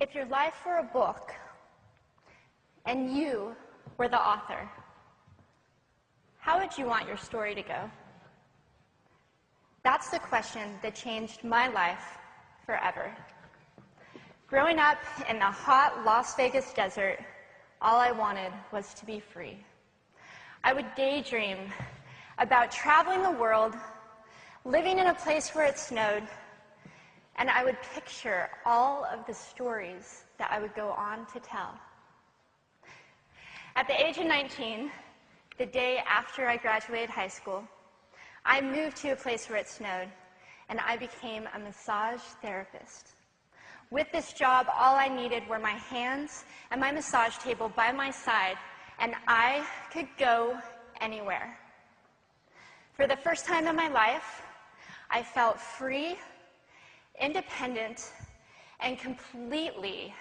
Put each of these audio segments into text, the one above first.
If your life were a book and you were the author, how would you want your story to go? That's the question that changed my life forever. Growing up in the hot Las Vegas desert, all I wanted was to be free. I would daydream about traveling the world, living in a place where it snowed, and I would picture all of the stories that I would go on to tell. At the age of 19, the day after I graduated high school, I moved to a place where it snowed, and I became a massage therapist. With this job, all I needed were my hands and my massage table by my side, and I could go anywhere. For the first time in my life, I felt free, independent, and completely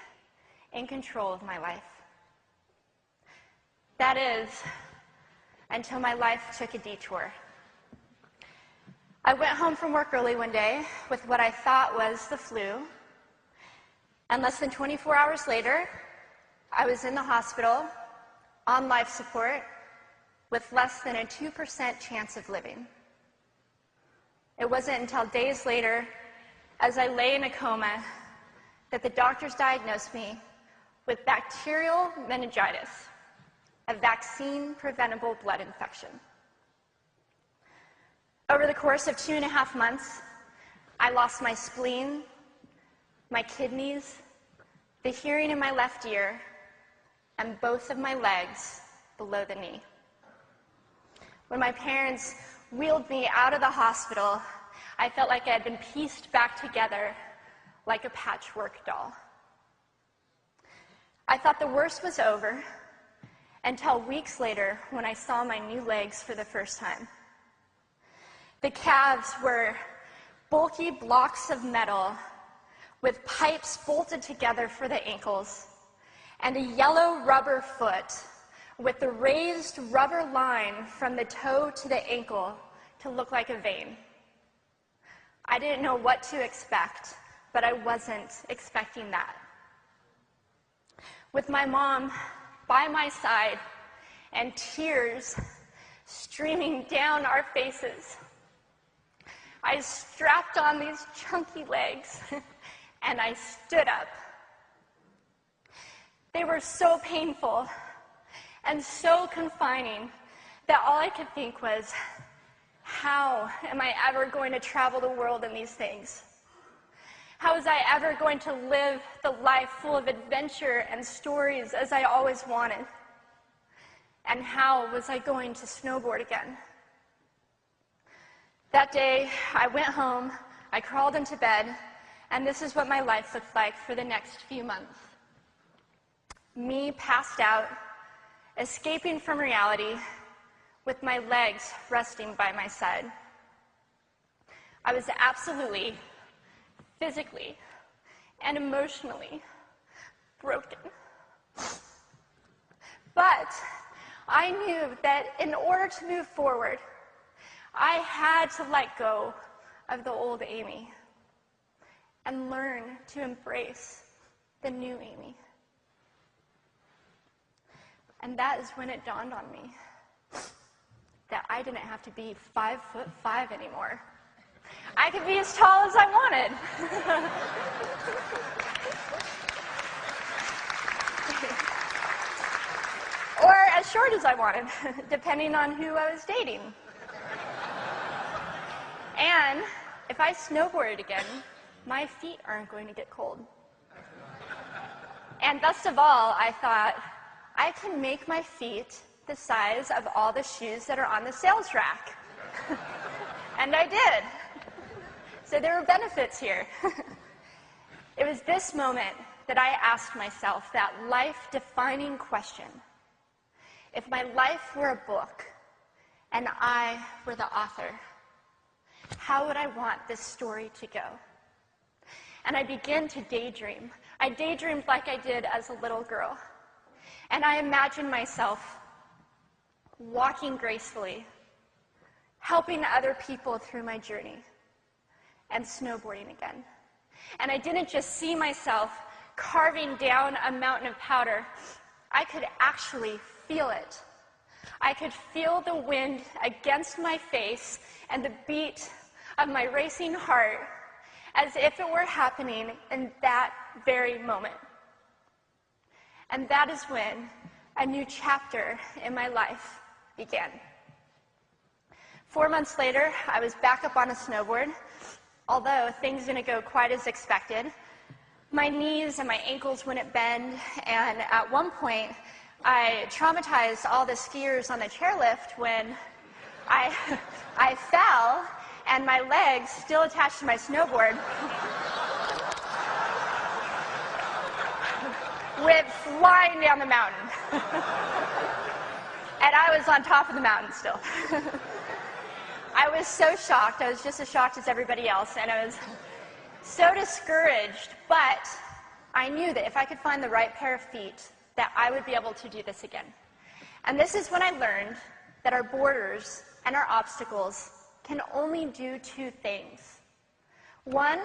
in control of my life. That is, until my life took a detour. I went home from work early one day with what I thought was the flu, and less than 24 hours later, I was in the hospital on life support with less than a 2% chance of living. It wasn't until days later, as I lay in a coma, that the doctors diagnosed me with bacterial meningitis, a vaccine-preventable blood infection. Over the course of 2.5 months, I lost my spleen, my kidneys, the hearing in my left ear, and both of my legs below the knee. When my parents wheeled me out of the hospital, I felt like I had been pieced back together like a patchwork doll. I thought the worst was over until weeks later when I saw my new legs for the first time. The calves were bulky blocks of metal with pipes bolted together for the ankles, and a yellow rubber foot with the raised rubber line from the toe to the ankle to look like a vein. I didn't know what to expect, but I wasn't expecting that. With my mom by my side and tears streaming down our faces, I strapped on these chunky legs and I stood up. They were so painful and so confining that all I could think was, how am I ever going to travel the world in these things? How was I ever going to live the life full of adventure and stories as I always wanted? And how was I going to snowboard again? That day, I went home, I crawled into bed, and this is what my life looked like for the next few months. Me passed out, escaping from reality, with my legs resting by my side. I was absolutely, physically, and emotionally broken. But I knew that in order to move forward, I had to let go of the old Amy and learn to embrace the new Amy. And that is when it dawned on me that I didn't have to be 5'5" anymore. I could be as tall as I wanted. Or as short as I wanted, depending on who I was dating. And if I snowboarded again, my feet aren't going to get cold. And best of all, I thought, I can make my feet the size of all the shoes that are on the sales rack. And I did. So there were benefits here. It was this moment that I asked myself that life-defining question. If my life were a book and I were the author, how would I want this story to go? And I began to daydream. I daydreamed like I did as a little girl. And I imagined myself walking gracefully, helping other people through my journey, and snowboarding again. And I didn't just see myself carving down a mountain of powder, I could actually feel it. I could feel the wind against my face and the beat of my racing heart as if it were happening in that very moment. And that is when a new chapter in my life began. 4 months later, I was back up on a snowboard. Although things didn't go quite as expected, my knees and my ankles wouldn't bend, and at one point, I traumatized all the skiers on the chairlift when I fell, and my legs, still attached to my snowboard, went flying down the mountain. And I was on top of the mountain still. I was so shocked. I was just as shocked as everybody else, and I was so discouraged, but I knew that if I could find the right pair of feet, that I would be able to do this again. And this is when I learned that our borders and our obstacles can only do two things. One,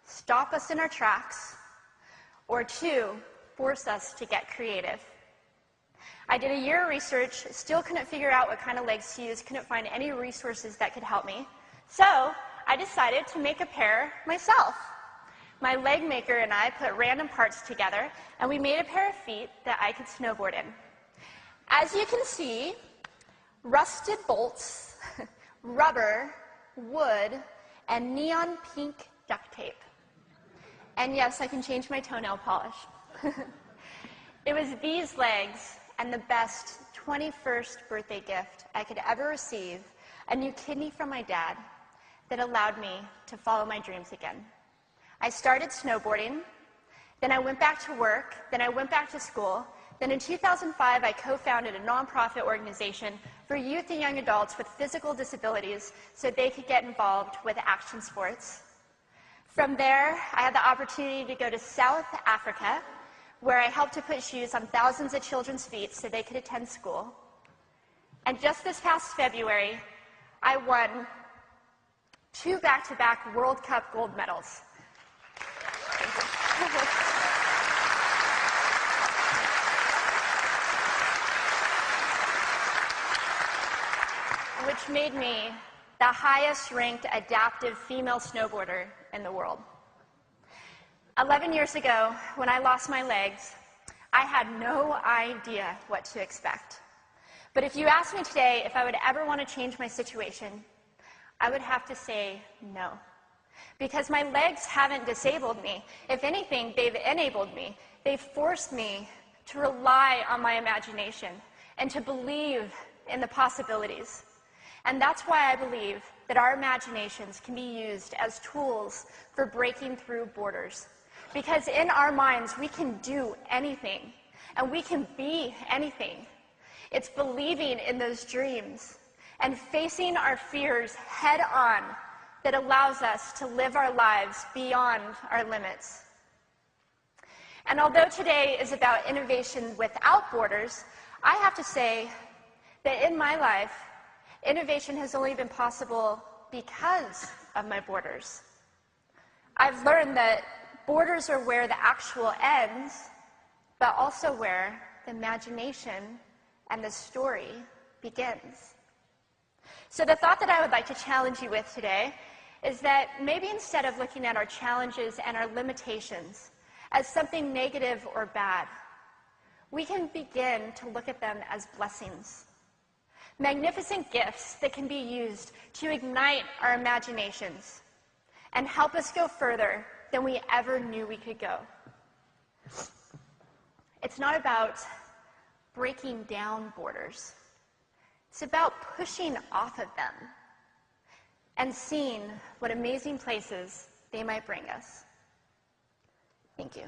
stop us in our tracks, or two, force us to get creative. I did a year of research, still couldn't figure out what kind of legs to use, couldn't find any resources that could help me. So I decided to make a pair myself. My leg maker and I put random parts together, and we made a pair of feet that I could snowboard in. As you can see, rusted bolts, rubber, wood, and neon pink duct tape. And yes, I can change my toenail polish. It was these legs and the best 21st birthday gift I could ever receive, a new kidney from my dad, that allowed me to follow my dreams again. I started snowboarding, then I went back to work, then I went back to school, then in 2005 I co-founded a nonprofit organization for youth and young adults with physical disabilities so they could get involved with action sports. From there, I had the opportunity to go to South Africa, where I helped to put shoes on thousands of children's feet so they could attend school. And just this past February, I won 2 back-to-back World Cup gold medals. Which made me the highest-ranked adaptive female snowboarder in the world. 11 years ago, when I lost my legs, I had no idea what to expect. But if you asked me today if I would ever want to change my situation, I would have to say no. Because my legs haven't disabled me. If anything, they've enabled me. They've forced me to rely on my imagination and to believe in the possibilities. And that's why I believe that our imaginations can be used as tools for breaking through borders. Because in our minds, we can do anything, and we can be anything. It's believing in those dreams and facing our fears head on that allows us to live our lives beyond our limits. And although today is about innovation without borders, I have to say that in my life, innovation has only been possible because of my borders. I've learned that borders are where the actual ends, but also where the imagination and the story begins. So the thought that I would like to challenge you with today is that maybe instead of looking at our challenges and our limitations as something negative or bad, we can begin to look at them as blessings. Magnificent gifts that can be used to ignite our imaginations and help us go further than we ever knew we could go. It's not about breaking down borders. It's about pushing off of them and seeing what amazing places they might bring us. Thank you.